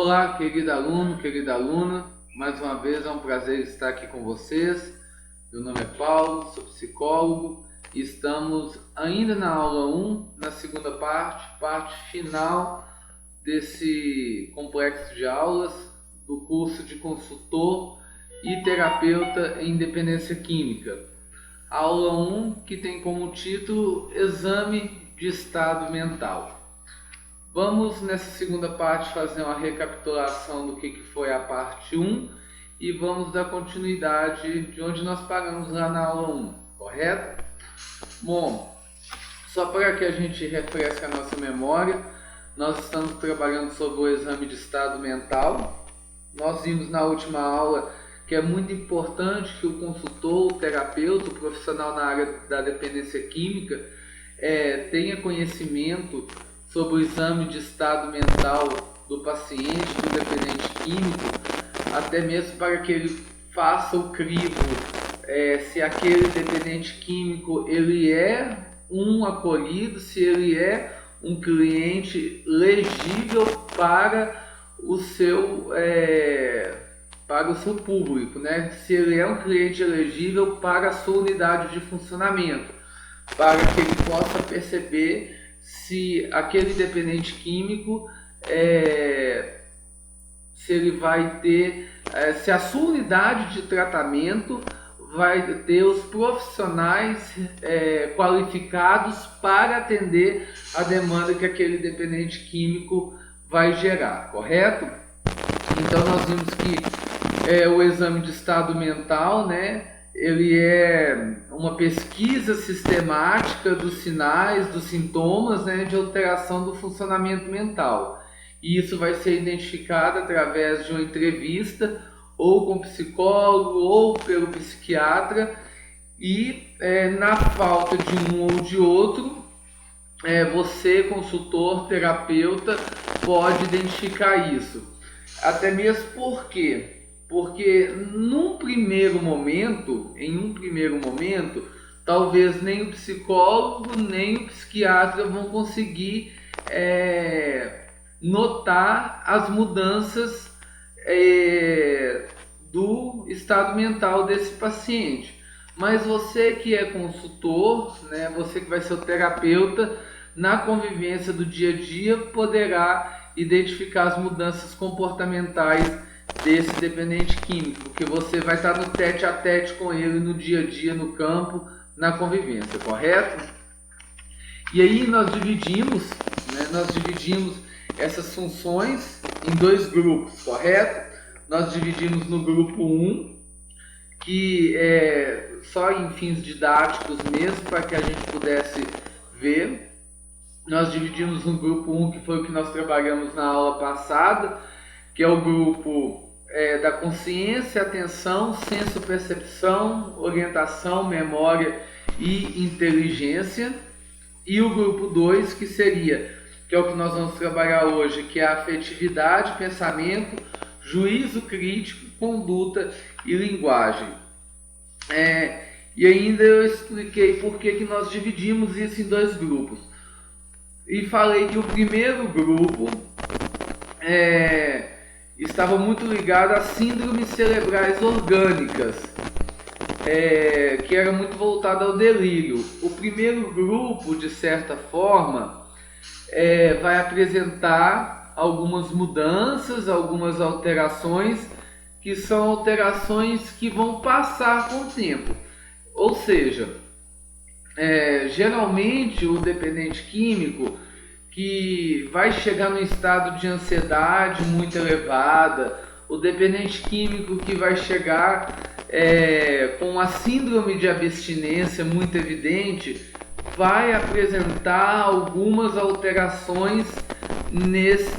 Olá, querido aluno, querida aluna, mais uma vez é um prazer estar aqui com vocês. Meu nome é Paulo, sou psicólogo e estamos ainda na aula 1, na segunda parte final desse complexo de aulas do curso de consultor e terapeuta em dependência química. A aula 1, que tem como título Exame de Estado Mental. Vamos nessa segunda parte fazer uma recapitulação do que foi a parte 1 e vamos dar continuidade de onde nós paramos lá na aula 1, correto? Bom, só para que a gente refresque a nossa memória, nós estamos trabalhando sobre o exame de estado mental. Nós vimos na última aula que é muito importante que o consultor, o terapeuta, o profissional na área da dependência química tenha conhecimento sobre o exame de estado mental do paciente, do dependente químico, até mesmo para que ele faça o crivo se aquele dependente químico ele é um acolhido, se ele é um cliente legível para o seu público, né? Se ele é um cliente elegível para a sua unidade de funcionamento, para que ele possa perceber se aquele dependente químico, se ele vai ter, se a sua unidade de tratamento vai ter os profissionais qualificados para atender a demanda que aquele dependente químico vai gerar, correto? Então nós vimos que o exame de estado mental, né? Ele é uma pesquisa sistemática dos sinais, dos sintomas, né, de alteração do funcionamento mental. E isso vai ser identificado através de uma entrevista, ou com o psicólogo, ou pelo psiquiatra, e na falta de um ou de outro, você, consultor, terapeuta, pode identificar isso. Até mesmo porque em um primeiro momento, talvez nem o psicólogo nem o psiquiatra vão conseguir notar as mudanças do estado mental desse paciente. Mas você que é consultor, né, você que vai ser o terapeuta, na convivência do dia a dia, poderá identificar as mudanças comportamentais desse dependente químico, porque você vai estar no tete a tete com ele no dia a dia, no campo, na convivência, correto? E aí nós dividimos essas funções em dois grupos, correto? Nós dividimos no grupo 1, que é só em fins didáticos mesmo, para que a gente pudesse ver. Nós dividimos no grupo 1, que foi o que nós trabalhamos na aula passada, que é o grupo da consciência, atenção, senso-percepção, orientação, memória e inteligência. E o grupo 2, que é o que nós vamos trabalhar hoje, que é a afetividade, pensamento, juízo crítico, conduta e linguagem. E ainda eu expliquei por que nós dividimos isso em dois grupos. E falei que o primeiro grupo estava muito ligado às síndromes cerebrais orgânicas, que era muito voltado ao delírio. O primeiro grupo, de certa forma, vai apresentar algumas mudanças, algumas alterações, que são alterações que vão passar com o tempo. Ou seja, geralmente o dependente químico que vai chegar num estado de ansiedade muito elevada, o dependente químico que vai chegar com a síndrome de abstinência muito evidente, vai apresentar algumas alterações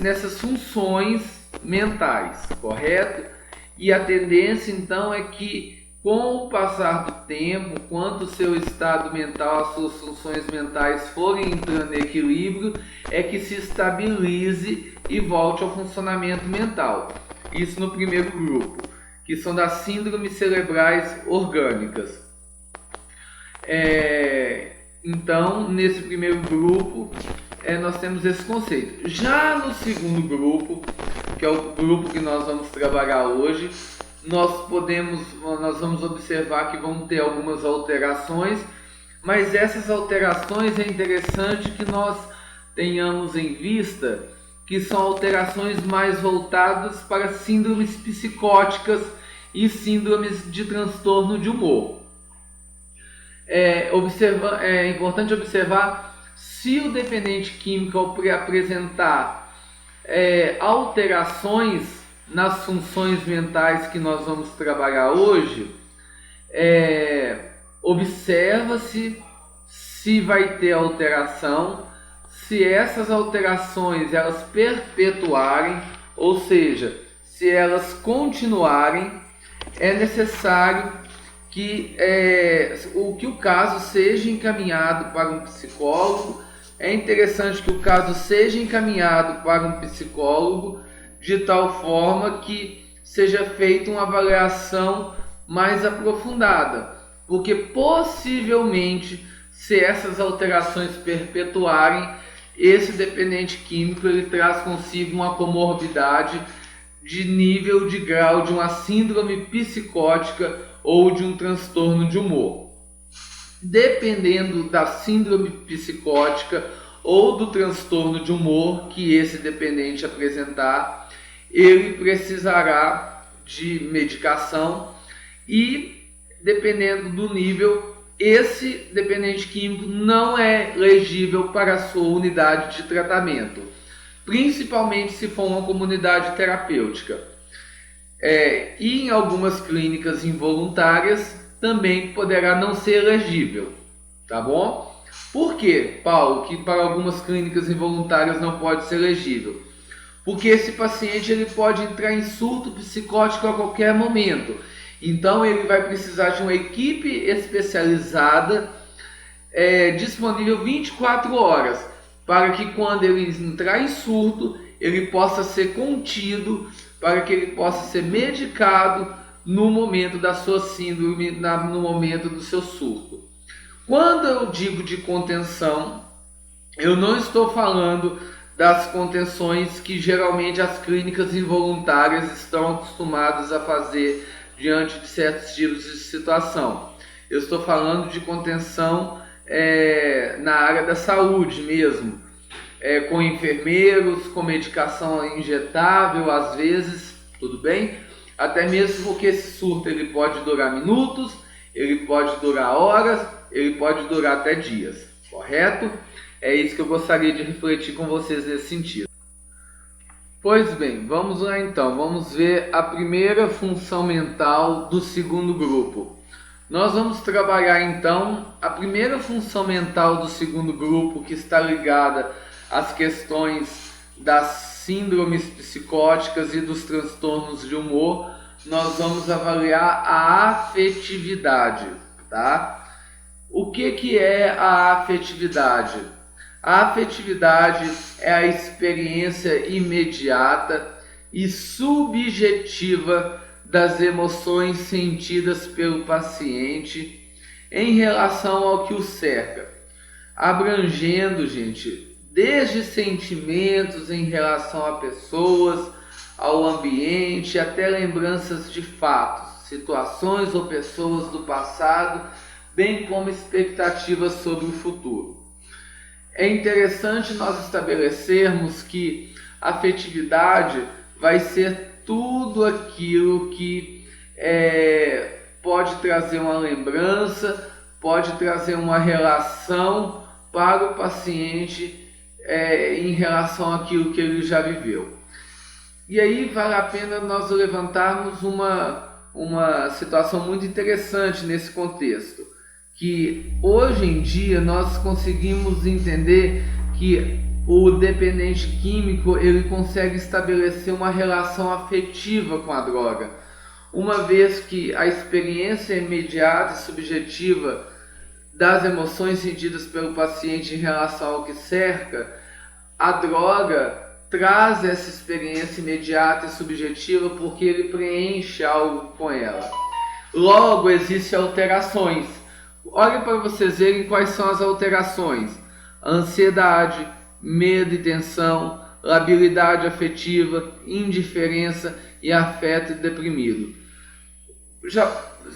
nessas funções mentais, correto? E a tendência então é que com o passar do tempo, quanto o seu estado mental, as suas funções mentais forem entrando em equilíbrio, é que se estabilize e volte ao funcionamento mental. Isso no primeiro grupo, que são das síndromes cerebrais orgânicas. Então, nesse primeiro grupo, nós temos esse conceito. Já no segundo grupo, que é o grupo que nós vamos trabalhar hoje, nós vamos observar que vão ter algumas alterações, mas essas alterações é interessante que nós tenhamos em vista que são alterações mais voltadas para síndromes psicóticas e síndromes de transtorno de humor. É importante observar se o dependente químico apresentar alterações nas funções mentais que nós vamos trabalhar hoje, observa-se se vai ter alteração, se essas alterações elas perpetuarem, ou seja, se elas continuarem, é necessário que o caso seja encaminhado para um psicólogo. É interessante que o caso seja encaminhado para um psicólogo de tal forma que seja feita uma avaliação mais aprofundada, porque possivelmente, se essas alterações perpetuarem, esse dependente químico ele traz consigo uma comorbidade de nível de grau de uma síndrome psicótica ou de um transtorno de humor. Dependendo da síndrome psicótica ou do transtorno de humor que esse dependente apresentar, ele precisará de medicação e, dependendo do nível, esse dependente químico não é elegível para a sua unidade de tratamento, principalmente se for uma comunidade terapêutica. E em algumas clínicas involuntárias também poderá não ser elegível, tá bom? Por que, Paulo, que para algumas clínicas involuntárias não pode ser elegível? Porque esse paciente ele pode entrar em surto psicótico a qualquer momento. Então ele vai precisar de uma equipe especializada disponível 24 horas, para que quando ele entrar em surto, ele possa ser contido, para que ele possa ser medicado no momento da sua síndrome, no momento do seu surto. Quando eu digo de contenção, eu não estou falando das contenções que geralmente as clínicas involuntárias estão acostumadas a fazer diante de certos tipos de situação. Eu estou falando de contenção na área da saúde mesmo, com enfermeiros, com medicação injetável, às vezes, tudo bem? Até mesmo porque esse surto ele pode durar minutos, ele pode durar horas, ele pode durar até dias, correto? É isso que eu gostaria de refletir com vocês nesse sentido. Pois bem, vamos lá então, vamos ver a primeira função mental do segundo grupo. Nós vamos trabalhar então a primeira função mental do segundo grupo, que está ligada às questões das síndromes psicóticas e dos transtornos de humor. Nós vamos avaliar a afetividade, tá? O que é a afetividade? A afetividade é a experiência imediata e subjetiva das emoções sentidas pelo paciente em relação ao que o cerca, abrangendo, gente, desde sentimentos em relação a pessoas, ao ambiente, até lembranças de fatos, situações ou pessoas do passado, bem como expectativas sobre o futuro. É interessante nós estabelecermos que a afetividade vai ser tudo aquilo que pode trazer uma lembrança, pode trazer uma relação para o paciente em relação àquilo que ele já viveu. E aí vale a pena nós levantarmos uma situação muito interessante nesse contexto, que hoje em dia nós conseguimos entender que o dependente químico ele consegue estabelecer uma relação afetiva com a droga, uma vez que a experiência imediata e subjetiva das emoções sentidas pelo paciente em relação ao que cerca, a droga traz essa experiência imediata e subjetiva porque ele preenche algo com ela. Logo, existem alterações. Olhem para vocês verem quais são as alterações: ansiedade, medo e tensão, labilidade afetiva, indiferença e afeto deprimido. Já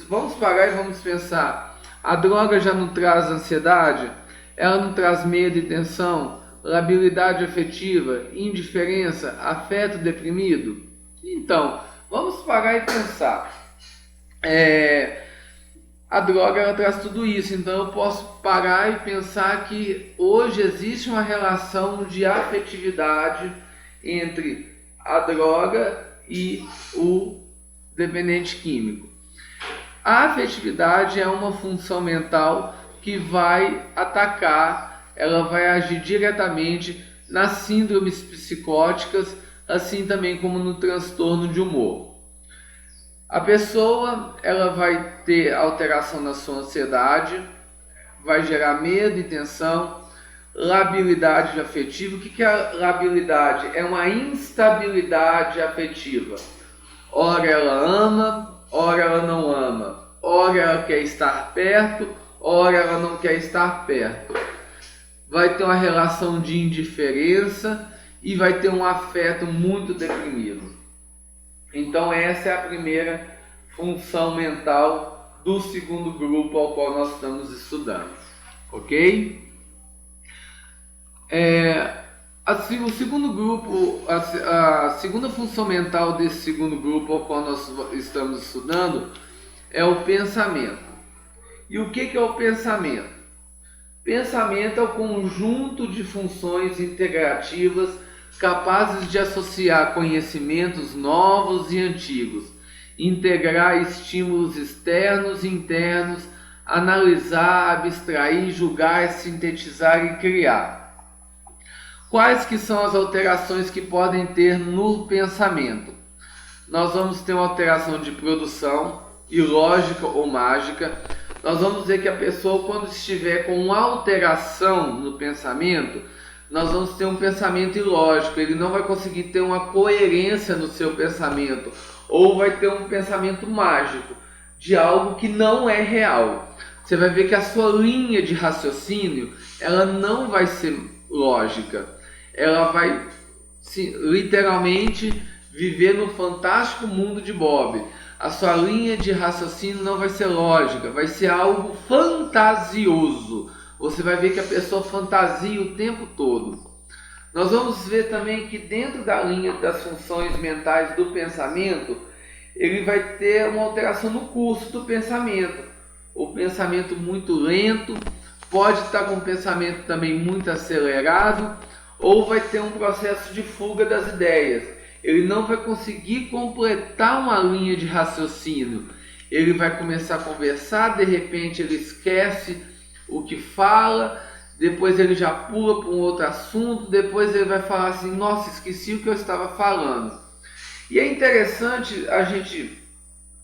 vamos parar e vamos pensar. A droga já não traz ansiedade? Ela não traz medo e tensão, labilidade afetiva, indiferença, afeto deprimido? Então, vamos parar e pensar. A droga ela traz tudo isso, então eu posso parar e pensar que hoje existe uma relação de afetividade entre a droga e o dependente químico. A afetividade é uma função mental que vai atacar, ela vai agir diretamente nas síndromes psicóticas, assim também como no transtorno de humor. A pessoa ela vai ter alteração na sua ansiedade, vai gerar medo e tensão, labilidade afetiva. O que é labilidade? É uma instabilidade afetiva. Ora ela ama, ora ela não ama, ora ela quer estar perto, ora ela não quer estar perto. Vai ter uma relação de indiferença e vai ter um afeto muito deprimido. Então essa é a primeira função mental do segundo grupo ao qual nós estamos estudando, ok? O segundo grupo, a segunda função mental desse segundo grupo ao qual nós estamos estudando é o pensamento. E o que é o pensamento? Pensamento é o conjunto de funções integrativas capazes de associar conhecimentos novos e antigos, integrar estímulos externos e internos, analisar, abstrair, julgar, sintetizar e criar. Quais que são as alterações que podem ter no pensamento? Nós vamos ter uma alteração de produção, ilógica ou mágica. Nós vamos ver que a pessoa, quando estiver com uma alteração no pensamento, nós vamos ter um pensamento ilógico, ele não vai conseguir ter uma coerência no seu pensamento, ou vai ter um pensamento mágico, de algo que não é real. Você vai ver que a sua linha de raciocínio, ela não vai ser lógica, ela vai literalmente viver no fantástico mundo de Bob. A sua linha de raciocínio não vai ser lógica, vai ser algo fantasioso. Você vai ver que a pessoa fantasia o tempo todo. Nós vamos ver também que dentro da linha das funções mentais do pensamento, ele vai ter uma alteração no curso do pensamento. O pensamento muito lento, pode estar com o pensamento também muito acelerado, ou vai ter um processo de fuga das ideias. Ele não vai conseguir completar uma linha de raciocínio. Ele vai começar a conversar, de repente ele esquece o que fala, depois ele já pula para um outro assunto, depois ele vai falar assim, nossa, esqueci o que eu estava falando. E é interessante a gente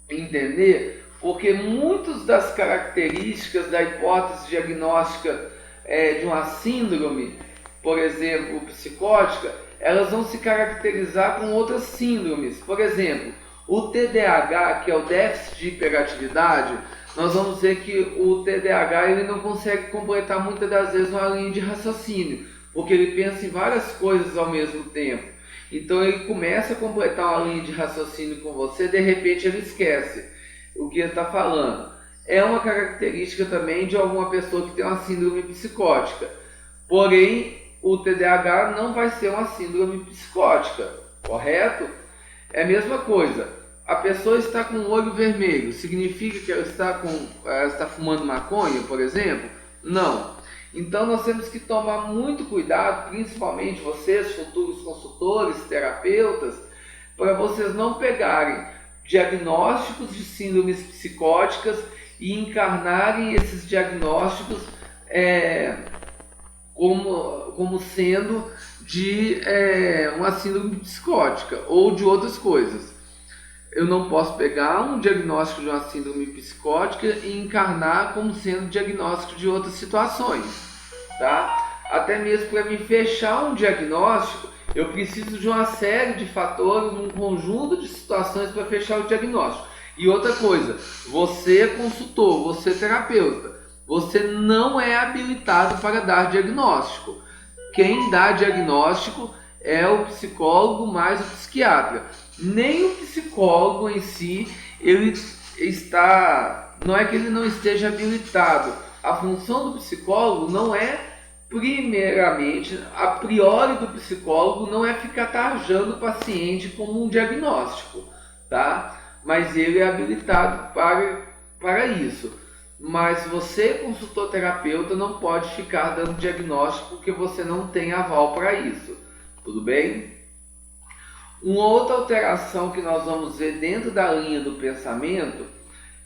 entender, porque muitas das características da hipótese diagnóstica de uma síndrome, por exemplo, psicótica, elas vão se caracterizar com outras síndromes. Por exemplo, o TDAH, que é o déficit de hiperatividade, nós vamos ver que o TDAH ele não consegue completar muitas das vezes uma linha de raciocínio, porque ele pensa em várias coisas ao mesmo tempo. Então ele começa a completar uma linha de raciocínio com você, de repente ele esquece o que ele está falando. É uma característica também de alguma pessoa que tem uma síndrome psicótica. Porém, o TDAH não vai ser uma síndrome psicótica, correto? É a mesma coisa. A pessoa está com o olho vermelho, significa que ela está fumando maconha, por exemplo? Não. Então nós temos que tomar muito cuidado, principalmente vocês, futuros consultores, terapeutas, para vocês não pegarem diagnósticos de síndromes psicóticas e encarnarem esses diagnósticos como sendo de uma síndrome psicótica ou de outras coisas. Eu não posso pegar um diagnóstico de uma síndrome psicótica e encarnar como sendo diagnóstico de outras situações, tá? Até mesmo para me fechar um diagnóstico, eu preciso de uma série de fatores, um conjunto de situações para fechar o diagnóstico. E outra coisa, você consultor, você terapeuta, você não é habilitado para dar diagnóstico. Quem dá diagnóstico é o psicólogo mais o psiquiatra. Nem o psicólogo em si, ele está, não é que ele não esteja habilitado. A função do psicólogo não é, primeiramente, a priori do psicólogo não é ficar tarjando o paciente como um diagnóstico, tá? Mas ele é habilitado para isso. Mas você, consultor terapeuta, não pode ficar dando diagnóstico porque você não tem aval para isso, tudo bem? Uma outra alteração que nós vamos ver dentro da linha do pensamento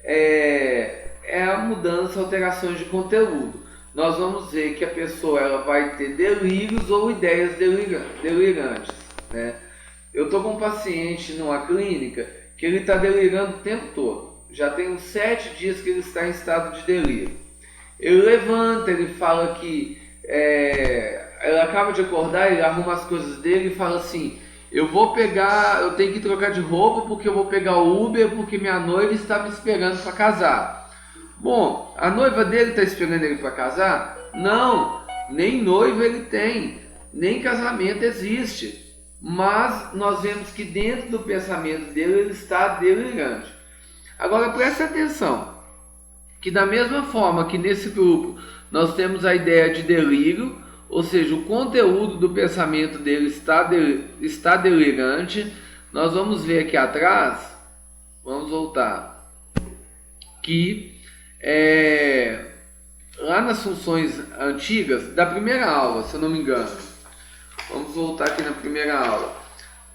é a mudança, alterações de conteúdo. Nós vamos ver que a pessoa ela vai ter delírios ou ideias delirantes, né? Eu estou com um paciente numa clínica que ele está delirando o tempo todo. Já tem uns 7 dias que ele está em estado de delírio. Ele levanta, ele fala que ele acaba de acordar, ele arruma as coisas dele e fala assim: eu tenho que trocar de roupa porque eu vou pegar o Uber porque minha noiva está me esperando para casar. Bom, a noiva dele está esperando ele para casar? Não, nem noiva ele tem, nem casamento existe. Mas nós vemos que dentro do pensamento dele ele está delirante. Agora preste atenção, que da mesma forma que nesse grupo nós temos a ideia de delírio, ou seja, o conteúdo do pensamento dele está delirante, nós vamos ver aqui atrás, vamos voltar, que lá nas funções antigas, da primeira aula, se eu não me engano, vamos voltar aqui na primeira aula,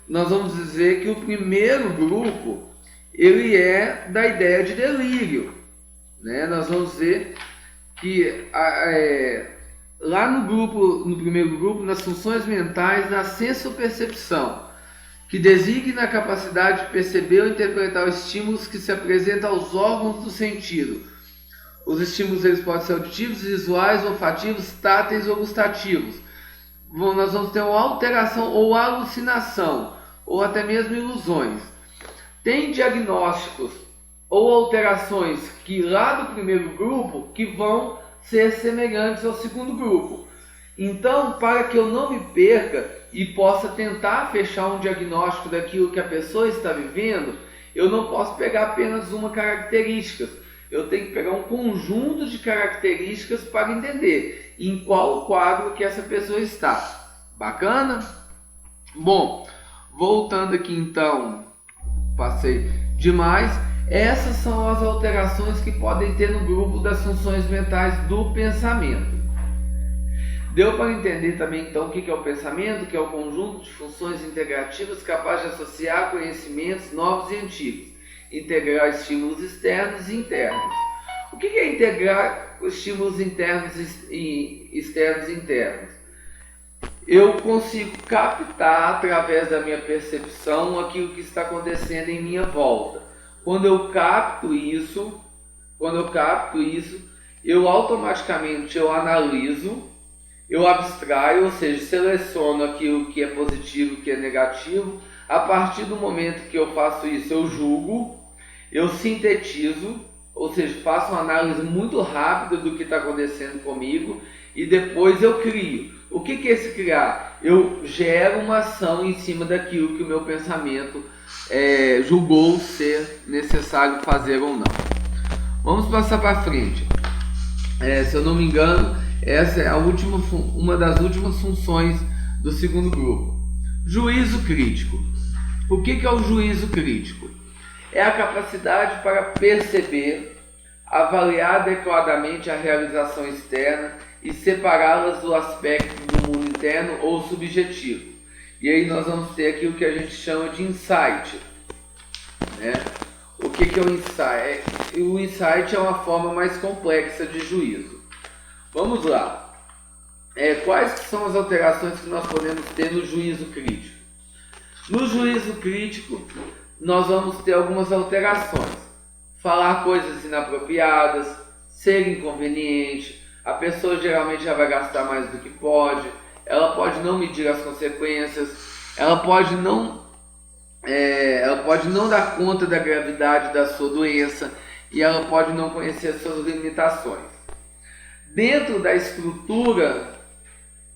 nós vamos dizer que o primeiro grupo ele é da ideia de delírio, né? Nós vamos ver que lá no primeiro grupo, nas funções mentais, na sensopercepção, que designa a capacidade de perceber ou interpretar os estímulos que se apresentam aos órgãos do sentido. Os estímulos eles podem ser auditivos, visuais, olfativos, táteis ou gustativos. Nós vamos ter uma alteração ou alucinação, ou até mesmo ilusões. Tem diagnósticos ou alterações que lá do primeiro grupo que vão ser semelhantes ao segundo grupo. Então, para que eu não me perca e possa tentar fechar um diagnóstico daquilo que a pessoa está vivendo, eu não posso pegar apenas uma característica. Eu tenho que pegar um conjunto de características para entender em qual quadro que essa pessoa está. Bacana? Bom, voltando aqui então, passei demais. Essas são as alterações que podem ter no grupo das funções mentais do pensamento. Deu para entender também então o que é o pensamento, que é o conjunto de funções integrativas capaz de associar conhecimentos novos e antigos, integrar estímulos externos e internos. O que é integrar os estímulos internos e externos e internos? Eu consigo captar através da minha percepção aquilo que está acontecendo em minha volta. Quando eu capto isso, eu automaticamente analiso, eu abstraio, ou seja, seleciono aquilo que é positivo e que é negativo. A partir do momento que eu faço isso, eu julgo, eu sintetizo, ou seja, faço uma análise muito rápida do que está acontecendo comigo e depois eu crio. O que é esse criar? Eu gero uma ação em cima daquilo que o meu pensamento julgou ser necessário fazer ou não. Vamos passar para frente. Se eu não me engano, essa é uma das últimas funções do segundo grupo. Juízo crítico. O que é o juízo crítico? É a capacidade para perceber, avaliar adequadamente a realização externa e separá-las do aspecto do mundo interno ou subjetivo. E aí nós vamos ter aqui o que a gente chama de insight, né? O que é o insight? O insight é uma forma mais complexa de juízo. Vamos lá. Quais são as alterações que nós podemos ter no juízo crítico? No juízo crítico, nós vamos ter algumas alterações. Falar coisas inapropriadas, ser inconveniente, a pessoa geralmente já vai gastar mais do que pode, ela pode não medir as consequências, ela pode não dar conta da gravidade da sua doença e ela pode não conhecer as suas limitações. Dentro da estrutura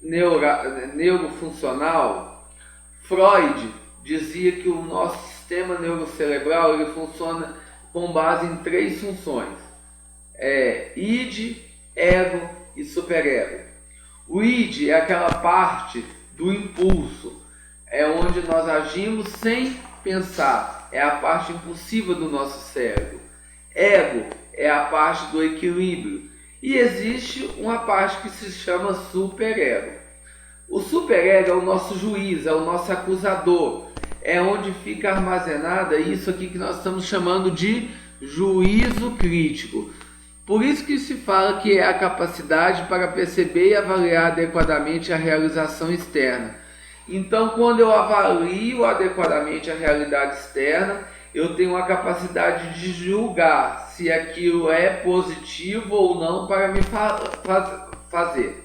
neurofuncional, Freud dizia que o nosso sistema neurocerebral ele funciona com base em 3 funções: id, ego e superego. O id é aquela parte do impulso, é onde nós agimos sem pensar, é a parte impulsiva do nosso cérebro. Ego é a parte do equilíbrio. E existe uma parte que se chama superego. O superego é o nosso juiz, é o nosso acusador, é onde fica armazenada isso aqui que nós estamos chamando de juízo crítico. Por isso que se fala que é a capacidade para perceber e avaliar adequadamente a realização externa. Então, quando eu avalio adequadamente a realidade externa, eu tenho a capacidade de julgar se aquilo é positivo ou não para me fazer.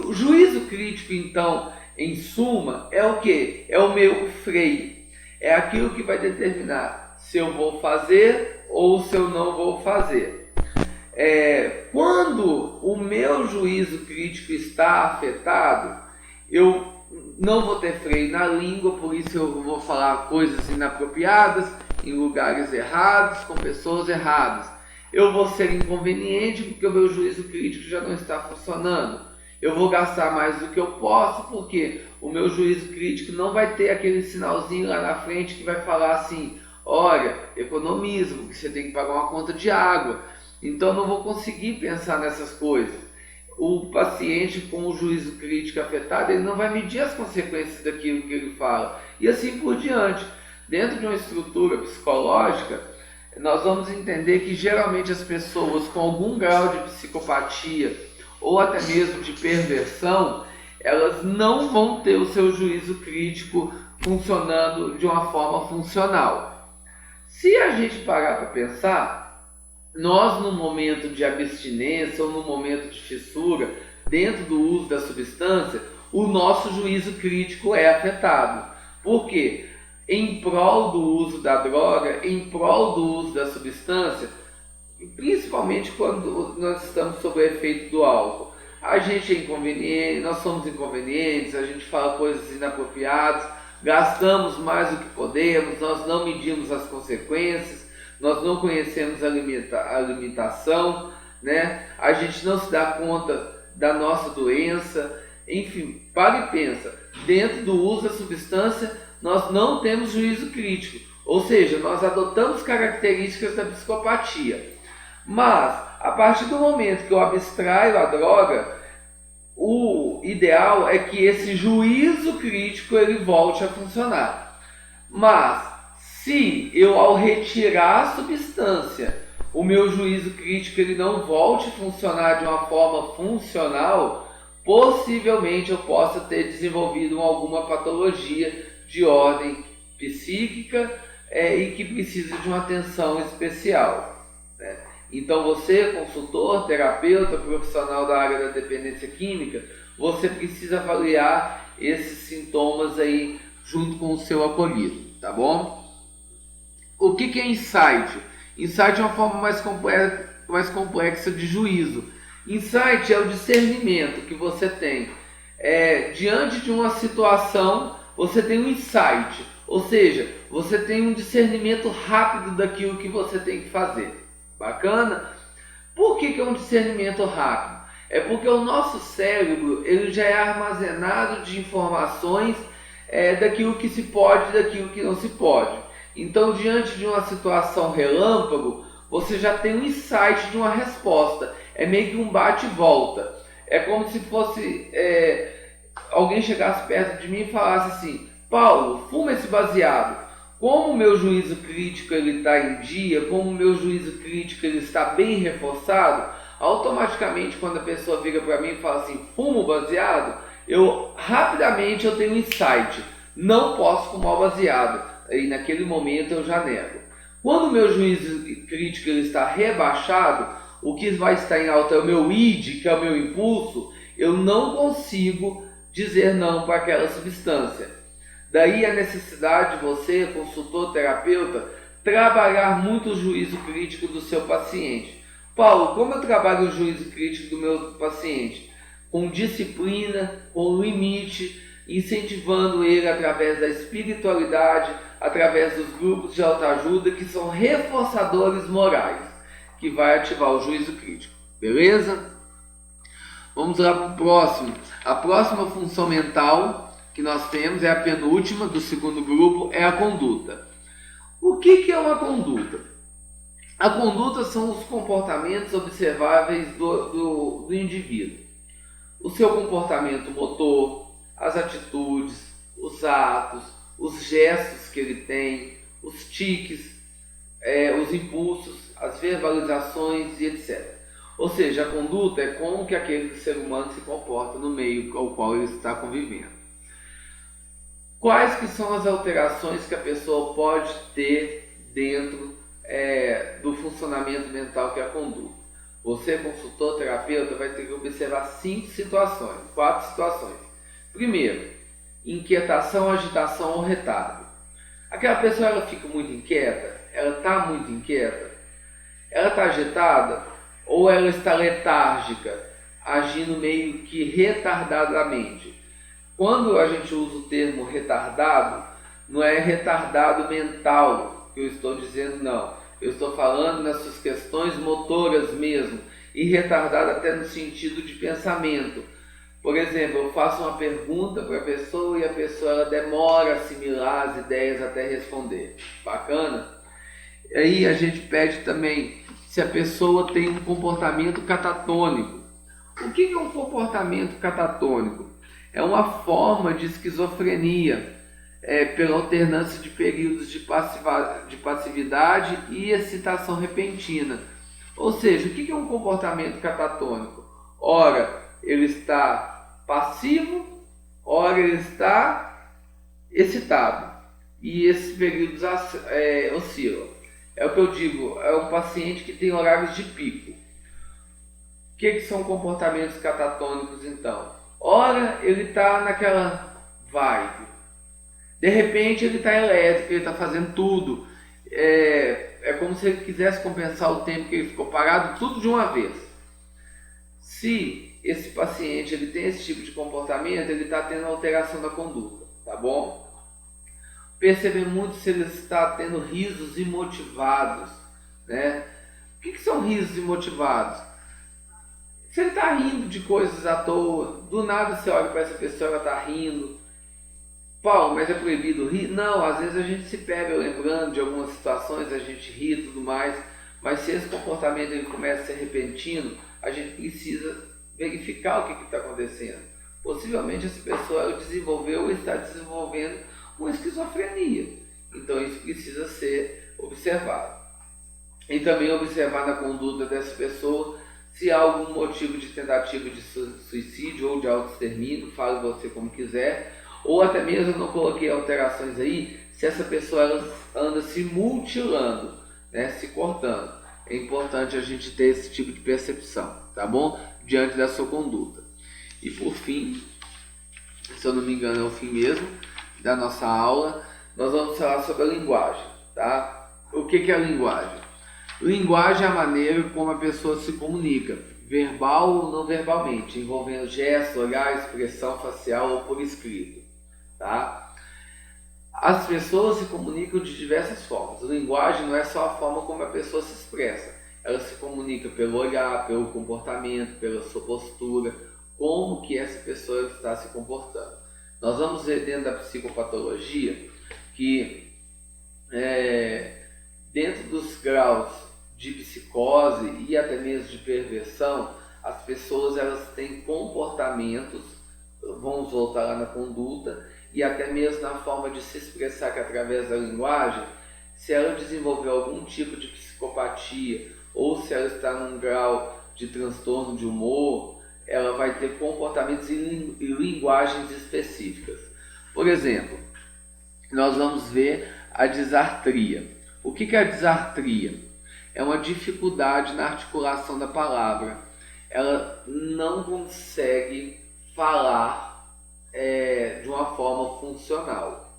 O juízo crítico, então, em suma, é o que? É o meu freio. É aquilo que vai determinar se eu vou fazer ou se eu não vou fazer. Quando o meu juízo crítico está afetado, eu não vou ter freio na língua, por isso eu vou falar coisas inapropriadas, em lugares errados, com pessoas erradas. Eu vou ser inconveniente porque o meu juízo crítico já não está funcionando. Eu vou gastar mais do que eu posso porque o meu juízo crítico não vai ter aquele sinalzinho lá na frente que vai falar assim: olha, economiza, porque você tem que pagar uma conta de água. Então eu não vou conseguir pensar nessas coisas. O paciente com o juízo crítico afetado, ele não vai medir as consequências daquilo que ele fala. E assim por diante. Dentro de uma estrutura psicológica, nós vamos entender que geralmente as pessoas com algum grau de psicopatia ou até mesmo de perversão, elas não vão ter o seu juízo crítico funcionando de uma forma funcional. Se a gente parar para pensar, nós no momento de abstinência ou no momento de fissura, dentro do uso da substância, o nosso juízo crítico é afetado. Por quê? Em prol do uso da droga, em prol do uso da substância, principalmente quando nós estamos sob o efeito do álcool, a gente é inconveniente, nós somos inconvenientes, a gente fala coisas inapropriadas, gastamos mais do que podemos, nós não medimos as consequências, nós não conhecemos a limitação, né? A gente não se dá conta da nossa doença, enfim, para e pensa, dentro do uso da substância, nós não temos juízo crítico, ou seja, nós adotamos características da psicopatia. Mas, a partir do momento que eu abstraio a droga, o ideal é que esse juízo crítico ele volte a funcionar. Mas, se eu ao retirar a substância, o meu juízo crítico ele não volte a funcionar de uma forma funcional, possivelmente eu possa ter desenvolvido alguma patologia de ordem psíquica e que precisa de uma atenção especial, né? Então você, consultor, terapeuta, profissional da área da dependência química, você precisa avaliar esses sintomas aí junto com o seu acolhido, tá bom? O que é insight? Insight é uma forma mais complexa de juízo. Insight é o discernimento que você tem. Diante de uma situação, você tem um insight, ou seja, você tem um discernimento rápido daquilo que você tem que fazer. Bacana? Por que é um discernimento rápido? É porque o nosso cérebro ele já é armazenado de informações daquilo que se pode e daquilo que não se pode. Então, diante de uma situação relâmpago, você já tem um insight de uma resposta. É meio que um bate e volta. É como se fosse alguém chegasse perto de mim e falasse assim: Paulo, fuma esse baseado. Como o meu juízo crítico ele está em dia, como o meu juízo crítico ele está bem reforçado, automaticamente quando a pessoa vira para mim e fala assim, fumo baseado, rapidamente eu tenho um insight, não posso fumar baseado, e naquele momento eu já nego. Quando o meu juízo crítico ele está rebaixado, o que vai estar em alta é o meu id, que é o meu impulso, eu não consigo dizer não para aquela substância. Daí a necessidade de você, consultor, terapeuta, trabalhar muito o juízo crítico do seu paciente. Paulo, como eu trabalho o juízo crítico do meu paciente? Com disciplina, com limite, incentivando ele através da espiritualidade, através dos grupos de autoajuda que são reforçadores morais, que vai ativar o juízo crítico, beleza? Vamos lá para o próximo. A próxima função mental que nós temos é a penúltima do segundo grupo, é a conduta. O que é uma conduta? A conduta são os comportamentos observáveis do indivíduo. O seu comportamento motor, as atitudes, os atos, os gestos que ele tem, os tiques, os impulsos, as verbalizações e etc. Ou seja, a conduta é como que aquele ser humano se comporta no meio ao qual ele está convivendo. Quais que são as alterações que a pessoa pode ter dentro do funcionamento mental que é a conduta? Você, consultor, terapeuta, vai ter que observar 4 situações. Primeiro, inquietação, agitação ou retardo. Aquela pessoa ela fica muito inquieta? Ela está muito inquieta? Ela está agitada? Ou ela está letárgica, agindo meio que retardadamente? Quando a gente usa o termo retardado, não é retardado mental que eu estou dizendo, não. Eu estou falando nas suas questões motoras mesmo, e retardado até no sentido de pensamento. Por exemplo, eu faço uma pergunta para a pessoa e a pessoa ela demora a assimilar as ideias até responder. Bacana? Aí a gente pede também se a pessoa tem um comportamento catatônico. O que é um comportamento catatônico? É uma forma de esquizofrenia, pela alternância de períodos de passividade e excitação repentina. Ou seja, o que é um comportamento catatônico? Ora, ele está passivo, ora ele está excitado. E esses períodos oscilam. É o que eu digo, é um paciente que tem horários de pico. O que são comportamentos catatônicos então? Ora, ele está naquela vibe. De repente ele está elétrico, ele está fazendo tudo. É como se ele quisesse compensar o tempo que ele ficou parado, tudo de uma vez. Se esse paciente ele tem esse tipo de comportamento, ele está tendo alteração da conduta, tá bom? Perceber muito se ele está tendo risos imotivados, né? O que são risos imotivados? Se ele está rindo de coisas à toa, do nada você olha para essa pessoa, ela está rindo. Paulo, mas é proibido rir? Não, às vezes a gente se pega lembrando de algumas situações, a gente ri e tudo mais, mas se esse comportamento ele começa a ser repentino, a gente precisa verificar o que está acontecendo. Possivelmente essa pessoa ela desenvolveu ou está desenvolvendo uma esquizofrenia. Então isso precisa ser observado. E também observar na conduta dessa pessoa se há algum motivo de tentativa de suicídio ou de autoextermínio, fale você como quiser, ou até mesmo, eu não coloquei alterações aí, se essa pessoa ela anda se mutilando, né, se cortando. É importante a gente ter esse tipo de percepção, tá bom? Diante da sua conduta. E por fim, se eu não me engano é o fim mesmo da nossa aula, nós vamos falar sobre a linguagem, tá? O que é a linguagem? Linguagem é a maneira como a pessoa se comunica, verbal ou não verbalmente, envolvendo gesto, olhar, expressão facial ou por escrito, tá? As pessoas se comunicam de diversas formas. A linguagem não é só a forma como a pessoa se expressa, ela se comunica pelo olhar, pelo comportamento, pela sua postura, como que essa pessoa está se comportando. Nós vamos ver dentro da psicopatologia que dentro dos graus de psicose e até mesmo de perversão, as pessoas elas têm comportamentos, vamos voltar lá na conduta, e até mesmo na forma de se expressar, que através da linguagem, se ela desenvolver algum tipo de psicopatia ou se ela está num grau de transtorno de humor, ela vai ter comportamentos e linguagens específicas. Por exemplo, nós vamos ver a disartria. O que é a disartria? É uma dificuldade na articulação da palavra. Ela não consegue falar de uma forma funcional.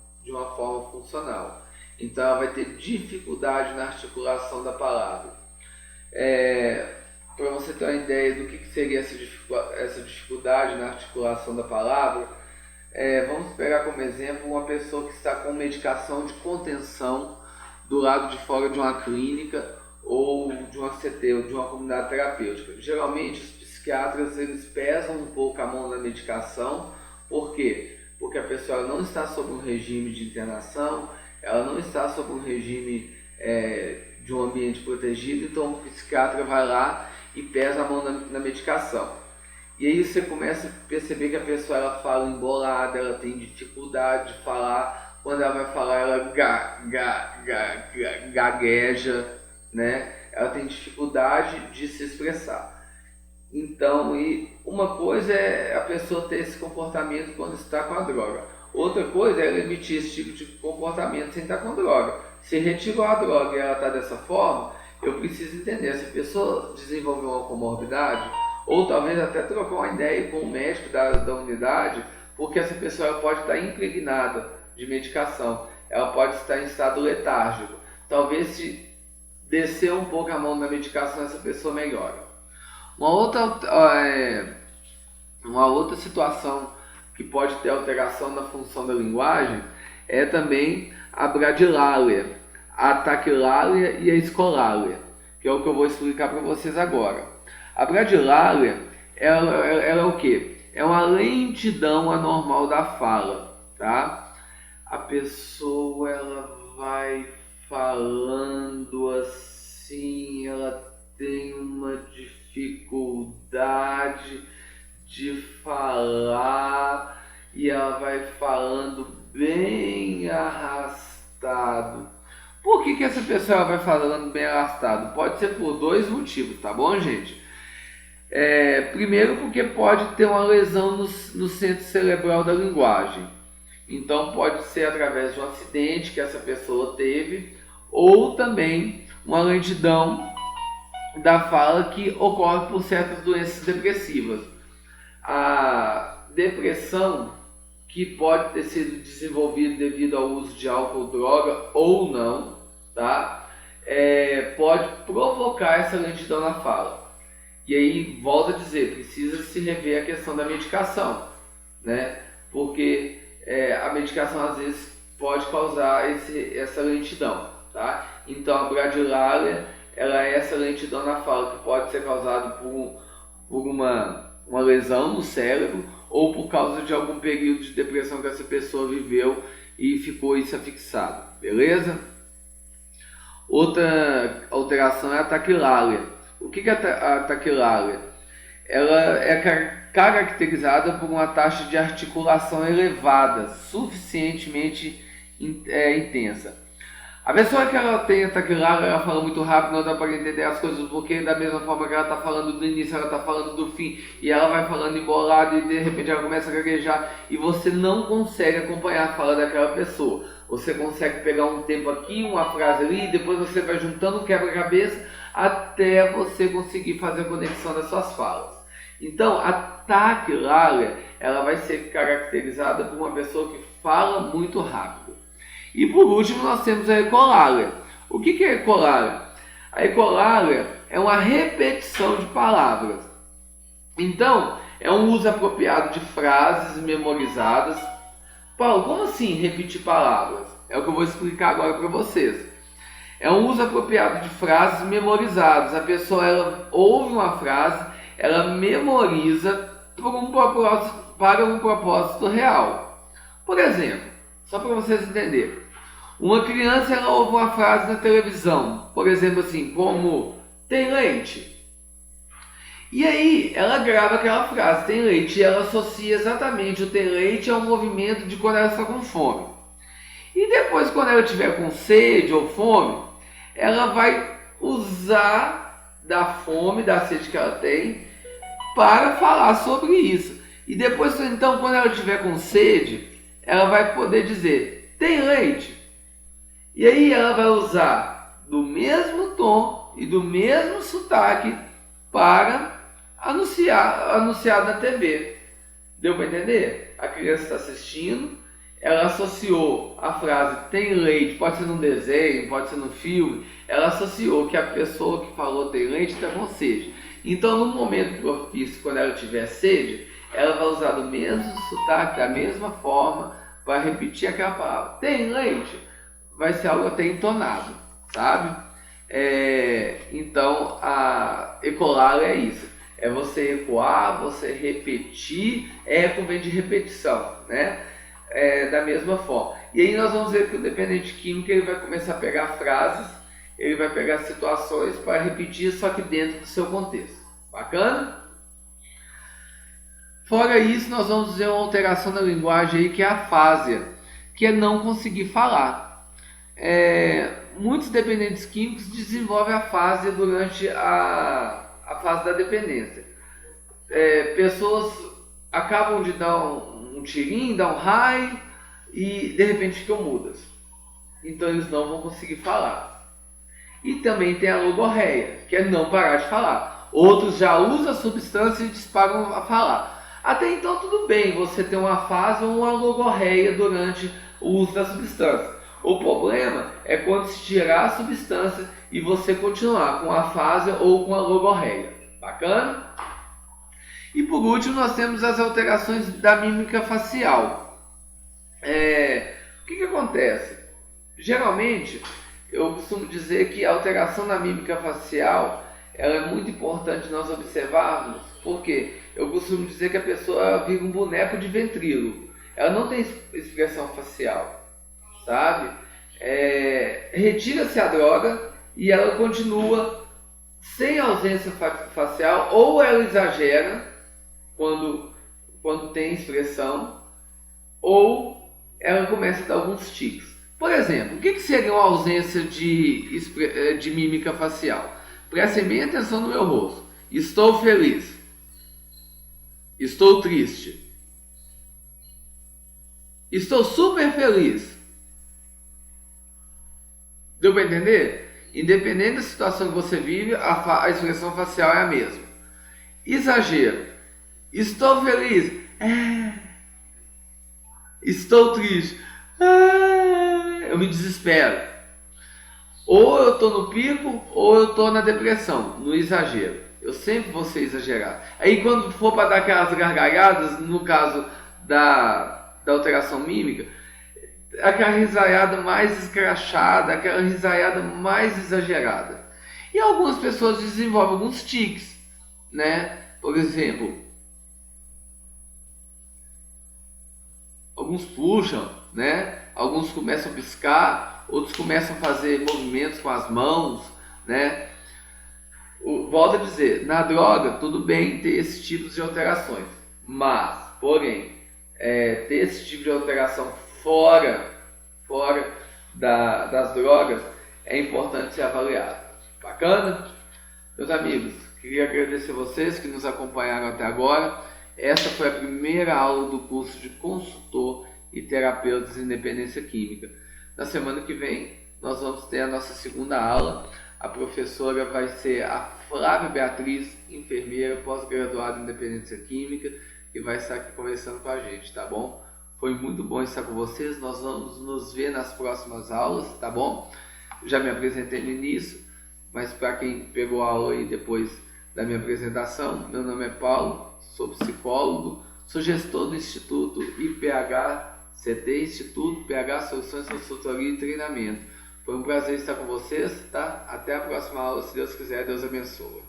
Então ela vai ter dificuldade na articulação da palavra. Para você ter uma ideia do que seria essa dificuldade na articulação da palavra, Vamos pegar como exemplo uma pessoa que está com medicação de contenção do lado de fora de uma clínica ou de uma CT, ou de uma comunidade terapêutica. Geralmente os psiquiatras eles pesam um pouco a mão na medicação. Por quê? Porque a pessoa não está sob um regime de internação, ela não está sob um regime de um ambiente protegido, então o psiquiatra vai lá e pesa a mão na medicação. E aí você começa a perceber que a pessoa ela fala embolada, ela tem dificuldade de falar, quando ela vai falar ela gagueja, né? Ela tem dificuldade de se expressar. Então, e uma coisa é a pessoa ter esse comportamento quando está com a droga. Outra coisa é ela emitir esse tipo de comportamento sem estar com a droga. Se retirou a droga e ela está dessa forma, eu preciso entender se a pessoa desenvolveu uma comorbidade, ou talvez até trocar uma ideia com o médico da unidade, porque essa pessoa ela pode estar impregnada de medicação, ela pode estar em estado letárgico. Talvez se descer um pouco a mão na medicação, essa pessoa melhora. Uma outra situação que pode ter alteração na função da linguagem é também a bradilália, a taquilália e a escolália, que é o que eu vou explicar para vocês agora. A bradilália, ela é o quê? É uma lentidão anormal da fala, tá? A pessoa ela vai falando assim, ela tem uma dificuldade de falar e ela vai falando bem arrastado. Por que essa pessoa vai falando bem arrastado? Pode ser por dois motivos, tá bom, gente? Primeiro porque pode ter uma lesão no centro cerebral da linguagem. Então pode ser através de um acidente que essa pessoa teve, ou também uma lentidão da fala que ocorre por certas doenças depressivas. A depressão, que pode ter sido desenvolvida devido ao uso de álcool ou droga ou não, tá? Pode provocar essa lentidão na fala. E aí, volto a dizer, precisa se rever a questão da medicação, né? Porque a medicação às vezes pode causar essa lentidão, tá? Então a bradilália ela é essa lentidão na fala que pode ser causada por uma lesão no cérebro ou por causa de algum período de depressão que essa pessoa viveu e ficou isso afixado, beleza? Outra alteração é a taquilália. O que é a taquilália? Ela é caracterizada por uma taxa de articulação elevada, suficientemente intensa. A pessoa que ela tem a taquilália, ela fala muito rápido, não dá para entender as coisas, porque da mesma forma que ela está falando do início, ela está falando do fim, e ela vai falando embolada, e de repente ela começa a gaguejar, e você não consegue acompanhar a fala daquela pessoa. Você consegue pegar um tempo aqui, uma frase ali, e depois você vai juntando um quebra-cabeça, até você conseguir fazer a conexão das suas falas. Então, a taquilália, ela vai ser caracterizada por uma pessoa que fala muito rápido. E por último nós temos a ecolalia. O que é a ecolalia? A ecolalia é uma repetição de palavras. Então, é um uso apropriado de frases memorizadas. Paulo, como assim repetir palavras? É o que eu vou explicar agora para vocês. É um uso apropriado de frases memorizadas. A pessoa ela ouve uma frase, ela memoriza para um propósito real. Por exemplo, só para vocês entenderem. Uma criança ela ouve uma frase na televisão, por exemplo assim, como tem leite. E aí ela grava aquela frase, tem leite, e ela associa exatamente o tem leite ao movimento de quando ela está com fome. E depois quando ela estiver com sede ou fome, ela vai usar da fome, da sede que ela tem, para falar sobre isso. E depois então quando ela estiver com sede, ela vai poder dizer, tem leite? E aí ela vai usar do mesmo tom e do mesmo sotaque para anunciar na TV. Deu para entender? A criança está assistindo, ela associou a frase tem leite, pode ser num desenho, pode ser num filme, ela associou que a pessoa que falou tem leite está com sede. Então no momento propício, quando ela tiver sede, ela vai usar do mesmo sotaque, da mesma forma, para repetir aquela palavra. Tem leite? Vai ser algo até entonado, sabe? Então, a ecolar é isso. É você ecoar, você repetir, eco vem de repetição, né? Da mesma forma. E aí nós vamos ver que o dependente químico ele vai começar a pegar frases, ele vai pegar situações para repetir, só que dentro do seu contexto. Bacana? Fora isso, nós vamos dizer uma alteração na linguagem aí, que é a afásia, que é não conseguir falar. Muitos dependentes químicos desenvolvem a afásia durante a fase da dependência. Pessoas acabam de dar um tirinho, dar um raio e de repente ficam mudas. Então eles não vão conseguir falar. E também tem a logorreia, que é não parar de falar. Outros já usam a substância e disparam a falar. Até então tudo bem você ter uma afásia ou uma logorreia durante o uso da substância. O problema é quando se tirar a substância e você continuar com a afasia ou com a logorreia. Bacana? E por último nós temos as alterações da mímica facial. O que acontece? Geralmente eu costumo dizer que a alteração da mímica facial ela é muito importante nós observarmos, porque eu costumo dizer que a pessoa vira um boneco de ventríloco. Ela não tem expressão facial, sabe? Retira-se a droga e ela continua sem ausência facial, ou ela exagera quando tem expressão, ou ela começa a dar alguns tiques. Por exemplo, o que seria uma ausência de mímica facial? Prestem bem atenção no meu rosto. Estou feliz. Estou triste. Estou super feliz. Deu para entender? Independente da situação que você vive, a expressão facial é a mesma. Exagero. Estou feliz. Estou triste. Eu me desespero. Ou eu estou no pico, ou eu estou na depressão, no exagero. Eu sempre vou ser exagerado. Aí quando for para dar aquelas gargalhadas, no caso da alteração mímica, aquela risaiada mais escrachada, aquela risaiada mais exagerada. E algumas pessoas desenvolvem alguns tiques, né? Por exemplo, alguns puxam, né? Alguns começam a piscar, outros começam a fazer movimentos com as mãos, né? Volto a dizer, na droga tudo bem ter esses tipos de alterações, mas, porém, ter esse tipo de alteração fora das drogas é importante ser avaliado. Bacana? Meus amigos, queria agradecer vocês que nos acompanharam até agora. Essa foi a primeira aula do curso de consultor e terapeutas em dependência química. Na semana que vem nós vamos ter a nossa segunda aula. A professora vai ser a Flávia Beatriz, enfermeira pós-graduada em dependência química, que vai estar aqui conversando com a gente, tá bom? Foi muito bom estar com vocês, nós vamos nos ver nas próximas aulas, tá bom? Já me apresentei no início, mas para quem pegou a aula aí depois da minha apresentação, meu nome é Paulo, sou psicólogo, sou gestor do Instituto IPH-CT, Instituto PH Soluções, Consultoria e Treinamento. Foi um prazer estar com vocês, tá? Até a próxima aula, se Deus quiser, Deus abençoe.